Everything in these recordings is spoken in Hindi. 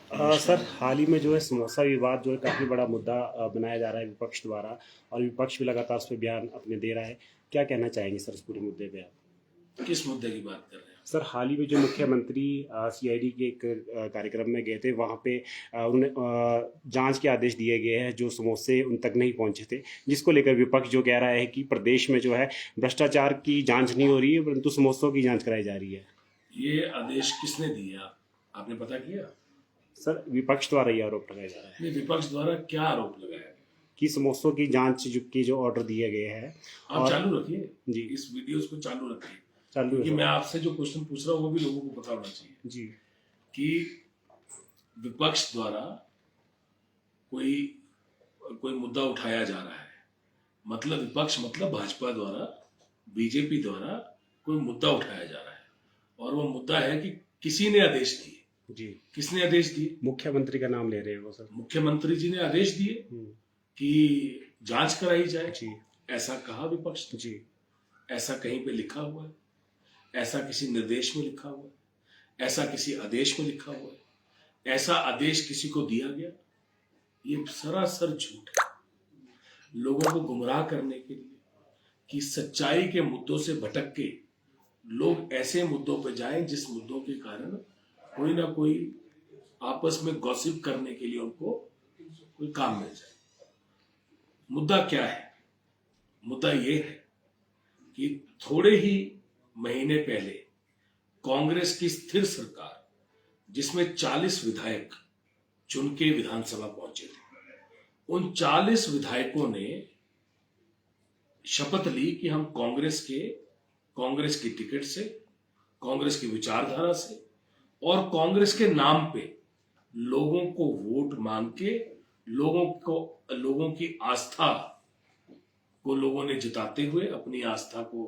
सर, नमस्कार। हाल ही में जो है समोसा विवाद जो है काफ़ी बड़ा मुद्दा बनाया जा रहा है विपक्ष द्वारा। और विपक्ष भी लगातार उस पर बयान अपने दे रहा है। क्या कहना चाहेंगे सर इस पूरे मुद्दे पे आप? किस मुद्दे की बात कर रहे हैं? सर, हाल ही में जो मुख्यमंत्री सीआईडी के एक कार्यक्रम में गए थे, वहाँ पे उन्हें जांच के आदेश दिए गए हैं जो समोसे उन तक नहीं पहुँचे थे, जिसको लेकर विपक्ष जो कह रहा है कि प्रदेश में जो है भ्रष्टाचार की जांच नहीं हो रही है, परंतु समोसों की जांच कराई जा रही है। ये आदेश किसने दिया? आपने पता किया? सर, विपक्ष द्वारा ये आरोप लगाया जा रहा है ये विपक्ष द्वारा क्या आरोप लगाया गया? कि समोसों की जांच की जो ऑर्डर दिए गए हैं। आप और चालू रखिए, जी, इस वीडियोस को चालू रखिए, चालू है क्योंकि सर। मैं आपसे जो क्वेश्चन पूछ रहा हूँ वो भी लोगों को पता होना चाहिए जी। कि विपक्ष द्वारा कोई कोई मुद्दा उठाया जा रहा है। मतलब विपक्ष मतलब भाजपा द्वारा, बीजेपी द्वारा कोई मुद्दा उठाया जा रहा है, और वो मुद्दा है कि किसी ने आदेश दिए। जी। किसने आदेश दिए? मुख्यमंत्री का नाम ले रहे हैं वो सर। मुख्यमंत्री जी ने आदेश दिए हम्म। कि जांच कराई जाए। जी। ऐसा कहा विपक्ष ने? जी। ऐसा कहीं पे लिखा हुआ है? ऐसा किसी निर्देश में लिखा हुआ है? ऐसा किसी आदेश में लिखा हुआ है? ऐसा आदेश किसी को दिया गया? ये सरासर झूठ है, लोगों को गुमराह करने के लिए, कि सच्चाई के मुद्दों से भटक के लोग ऐसे मुद्दों पर जाएं जिस मुद्दों के कारण कोई ना कोई आपस में गॉसिप करने के लिए उनको कोई काम मिल जाए। मुद्दा क्या है? मुद्दा ये है कि थोड़े ही महीने पहले कांग्रेस की स्थिर सरकार, जिसमें 40 विधायक चुन के विधानसभा पहुंचे थे, उन 40 विधायकों ने शपथ ली कि हम कांग्रेस की टिकट से, कांग्रेस की विचारधारा से और कांग्रेस के नाम पे लोगों को वोट मांग के लोगों की आस्था को लोगों ने जिताते हुए, अपनी आस्था को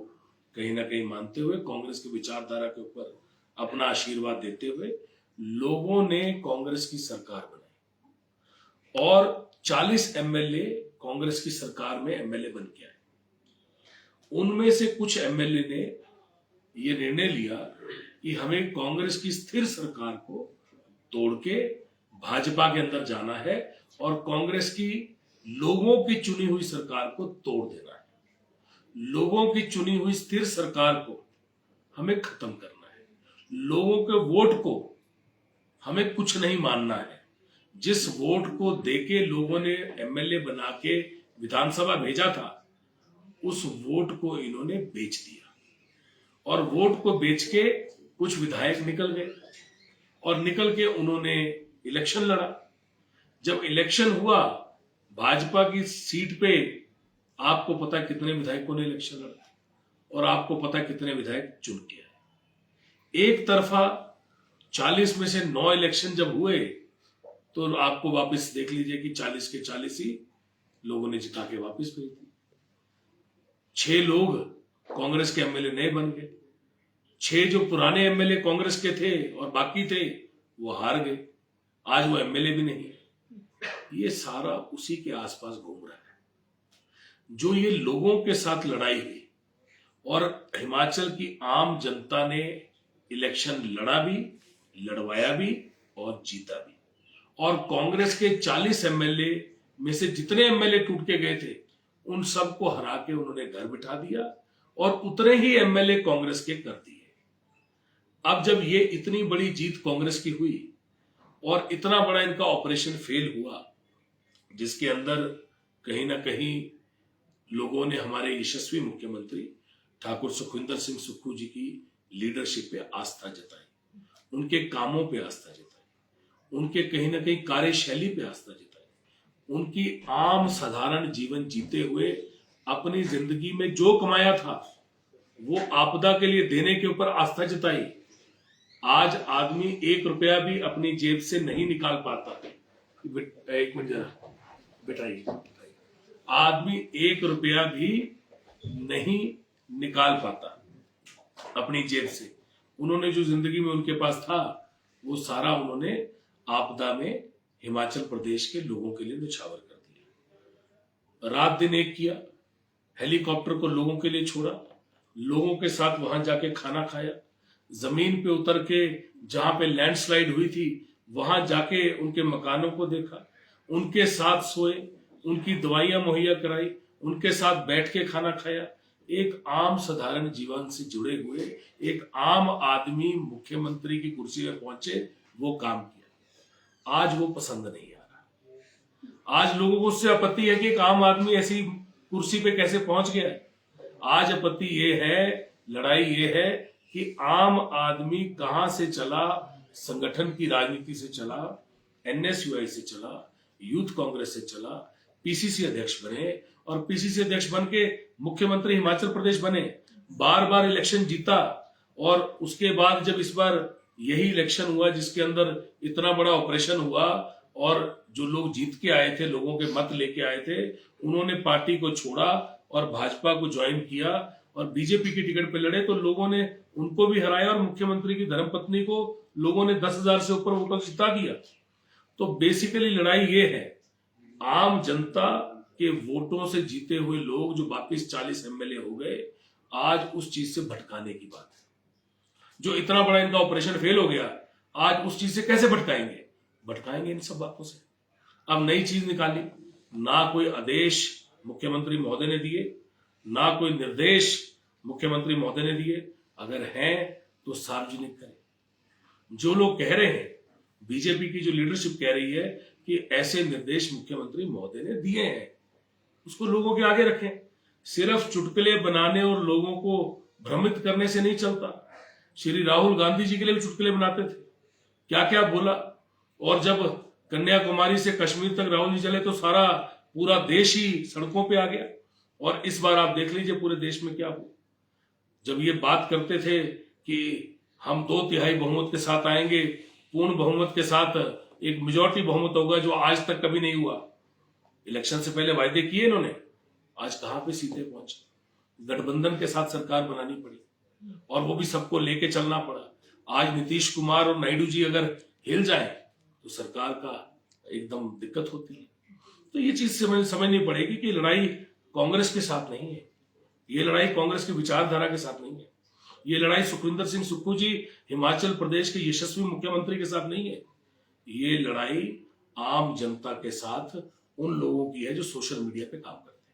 कहीं ना कहीं मानते हुए, कांग्रेस की विचारधारा के ऊपर अपना आशीर्वाद देते हुए लोगों ने कांग्रेस की सरकार बनाई और 40 एमएलए कांग्रेस की सरकार में एमएलए बन के आए। उनमें से कुछ एमएलए ने यह निर्णय लिया कि हमें कांग्रेस की स्थिर सरकार को तोड़ के भाजपा के अंदर जाना है और कांग्रेस की लोगों की चुनी हुई सरकार को तोड़ देना है। लोगों की चुनी हुई स्थिर सरकार को हमें खत्म करना है। लोगों के वोट को हमें कुछ नहीं मानना है। जिस वोट को देके लोगों ने एमएलए बना के विधानसभा भेजा था, उस वोट को इन्होंने बेच दिया और वोट को बेच के कुछ विधायक निकल गए और निकल के उन्होंने इलेक्शन लड़ा। जब इलेक्शन हुआ, भाजपा की सीट पे आपको पता कितने विधायकों ने इलेक्शन लड़ा और आपको पता कितने विधायक चुन के आए। एक तरफा 40 में से 9 इलेक्शन जब हुए तो आपको वापस देख लीजिए कि 40 के 40 ही लोगों ने जिता के वापस भेज दी। 6 लोग कांग्रेस के एमएलए नए बन गए। 6 जो पुराने एमएलए कांग्रेस के थे और बाकी थे वो हार गए। आज वो एमएलए भी नहीं है। ये सारा उसी के आसपास घूम रहा है। जो ये लोगों के साथ लड़ाई हुई और हिमाचल की आम जनता ने इलेक्शन लड़ा भी, लड़वाया भी और जीता भी, और कांग्रेस के 40 एमएलए में से जितने एमएलए टूट के गए थे उन सबको हरा के उन्होंने घर बिठा दिया और उतने ही एमएलए कांग्रेस के कर दिए। अब जब ये इतनी बड़ी जीत कांग्रेस की हुई और इतना बड़ा इनका ऑपरेशन फेल हुआ, जिसके अंदर कहीं ना कहीं लोगों ने हमारे यशस्वी मुख्यमंत्री ठाकुर सुखविंदर सिंह सुक्खू जी की लीडरशिप पे आस्था जताई, उनके कामों पे आस्था जताई, उनके कहीं ना कहीं कार्यशैली पे आस्था जताई, उनकी आम साधारण जीवन जीते हुए अपनी जिंदगी में जो कमाया था वो आपदा के लिए देने के ऊपर आस्था जताई। आज आदमी 1 रुपया भी अपनी जेब से नहीं निकाल पाता। एक मिनट जरा बिठाइए। आदमी 1 रुपया भी नहीं निकाल पाता अपनी जेब से। उन्होंने जो जिंदगी में उनके पास था वो सारा उन्होंने आपदा में हिमाचल प्रदेश के लोगों के लिए निछावर कर दिया। रात दिन एक किया, हेलीकॉप्टर को लोगों के लिए छोड़ा, लोगों के साथ वहां जाके खाना खाया, जमीन पे उतर के जहां पे लैंडस्लाइड हुई थी वहां जाके उनके मकानों को देखा, उनके साथ सोए, उनकी दवाइयां मुहैया कराई, उनके साथ बैठ के खाना खाया। एक आम साधारण जीवन से जुड़े हुए एक आम आदमी मुख्यमंत्री की कुर्सी में पहुंचे, वो काम किया। आज वो पसंद नहीं आ रहा। आज लोगों को उससे आपत्ति है कि एक आम आदमी ऐसी कुर्सी पे कैसे पहुंच गया। आज आपत्ति ये है, लड़ाई ये है कि आम आदमी कहां से चला, संगठन की राजनीति से चला, एनएसयूआई से चला, यूथ कांग्रेस से चला, पीसीसी अध्यक्ष बने और पीसीसी अध्यक्ष बन के मुख्यमंत्री हिमाचल प्रदेश बने, बार बार इलेक्शन जीता और उसके बाद जब इस बार यही इलेक्शन हुआ जिसके अंदर इतना बड़ा ऑपरेशन हुआ और जो लोग जीत के आए थे, लोगों के मत लेके आए थे, उन्होंने पार्टी को छोड़ा और भाजपा को ज्वाइन किया और बीजेपी की टिकट पे लड़े, तो लोगों ने उनको भी हराया और मुख्यमंत्री की धर्मपत्नी को लोगों ने 10,000 से ऊपर वोटों से जिता दिया। तो बेसिकली लड़ाई ये है, आम जनता के वोटों से जीते हुए लोग जो वापिस 40 एमएलए हो गए, आज उस चीज से भटकाने की बात है। जो इतना बड़ा इनका ऑपरेशन फेल हो गया, आज उस चीज से कैसे भटकाएंगे? भटकाएंगे इन सब बातों से। अब नई चीज निकाली, ना कोई आदेश मुख्यमंत्री महोदय ने दिए, ना कोई निर्देश मुख्यमंत्री महोदय ने दिए। अगर हैं तो सार्वजनिक करें। जो लोग कह रहे हैं, बीजेपी की जो लीडरशिप कह रही है कि ऐसे निर्देश मुख्यमंत्री महोदय ने दिए हैं, उसको लोगों के आगे रखें। सिर्फ चुटकुले बनाने और लोगों को भ्रमित करने से नहीं चलता। श्री राहुल गांधी जी के लिए भी चुटकुले बनाते थे, क्या क्या बोला। और जब कन्याकुमारी से कश्मीर तक राहुल जी चले तो सारा पूरा देश ही सड़कों पे आ गया। और इस बार आप देख लीजिए पूरे देश में क्या हुआ। जब ये बात करते थे कि हम 2/3 बहुमत के साथ आएंगे, पूर्ण बहुमत के साथ एक मेजॉरिटी बहुमत होगा, जो आज तक कभी नहीं हुआ। इलेक्शन से पहले वायदे किए इन्होंने, आज कहां पे सीधे पहुंचे। गठबंधन के साथ सरकार बनानी पड़ी और वो भी सबको लेके चलना पड़ा। आज नीतीश कुमार और नायडू जी अगर हिल जाए तो सरकार का एकदम दिक्कत होती है। तो ये चीज समझनी पड़ेगी कि लड़ाई कांग्रेस के साथ नहीं है, ये लड़ाई कांग्रेस की विचारधारा के साथ नहीं है, ये लड़ाई सुखविंदर सिंह सुक्खू जी हिमाचल प्रदेश के यशस्वी मुख्यमंत्री के साथ नहीं है। ये लड़ाई आम जनता के साथ उन लोगों की है जो सोशल मीडिया पे काम करते हैं।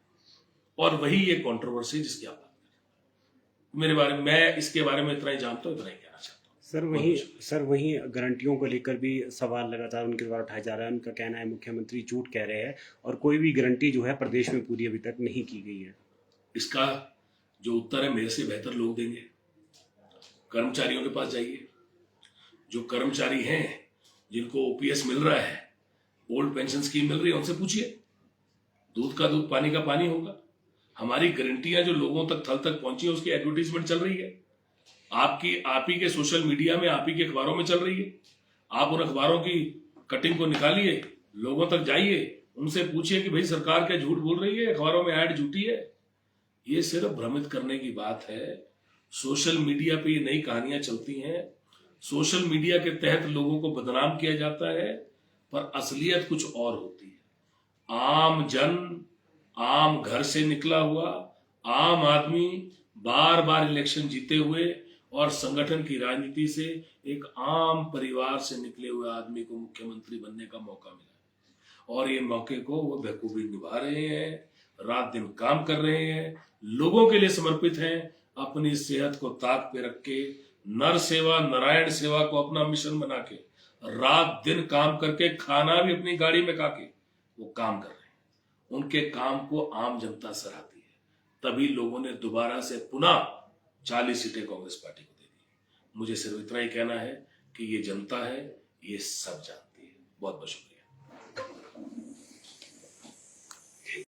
और वही ये कंट्रोवर्सी जिसकी आप बात कर रहे हैं। मेरे बारे में, मैं इसके बारे में इतना ही जानता हूं, इतना ही कहना चाहता हूं। सर वहीं गारंटियों को लेकर भी सवाल लगातार उनके द्वारा उठाया जा रहा है। उनका कहना है मुख्यमंत्री झूठ कह रहे हैं और कोई भी गारंटी जो है प्रदेश में पूरी अभी तक नहीं की गई है। इसका जो उत्तर है मेरे से बेहतर लोग देंगे। कर्मचारियों के पास जाइए, जो कर्मचारी हैं जिनको ओपीएस मिल रहा है, ओल्ड पेंशन स्कीम मिल रही है, उनसे पूछिए। दूध का दूध, पानी का पानी होगा। हमारी गारंटियां जो लोगों तक थल तक पहुंची है, उसकी एडवर्टीजमेंट चल रही है। आप ही के सोशल मीडिया में, आप ही के अखबारों में चल रही है। आप उन अखबारों की कटिंग को निकालिए, लोगों तक जाइए, उनसे पूछिए कि भाई सरकार क्या झूठ बोल रही है, अखबारों में ऐड झूठी है। ये सिर्फ भ्रमित करने की बात है। सोशल मीडिया पे ये नई कहानियां चलती हैं। सोशल मीडिया के तहत लोगों को बदनाम किया जाता है, पर असलियत कुछ और होती है। आम जन, आम घर से निकला हुआ आम आदमी, बार बार इलेक्शन जीते हुए और संगठन की राजनीति से एक आम परिवार से निकले हुए आदमी को मुख्यमंत्री बनने का मौका मिला और ये मौके को वो बखूबी निभा रहे हैं, रात दिन काम कर रहे हैं, लोगों के लिए समर्पित हैं। अपनी सेहत को ताक पे रख के, नर सेवा नारायण सेवा को अपना मिशन बना के, रात दिन काम करके, खाना भी अपनी गाड़ी में खा के वो काम कर रहे हैं। उनके काम को आम जनता सराहती है। तभी लोगों ने दोबारा से पुनः 40 सीटें कांग्रेस पार्टी को दे दी। मुझे सिर्फ इतना ही कहना है कि ये जनता है, ये सब जानती है। बहुत बहुत शुक्रिया।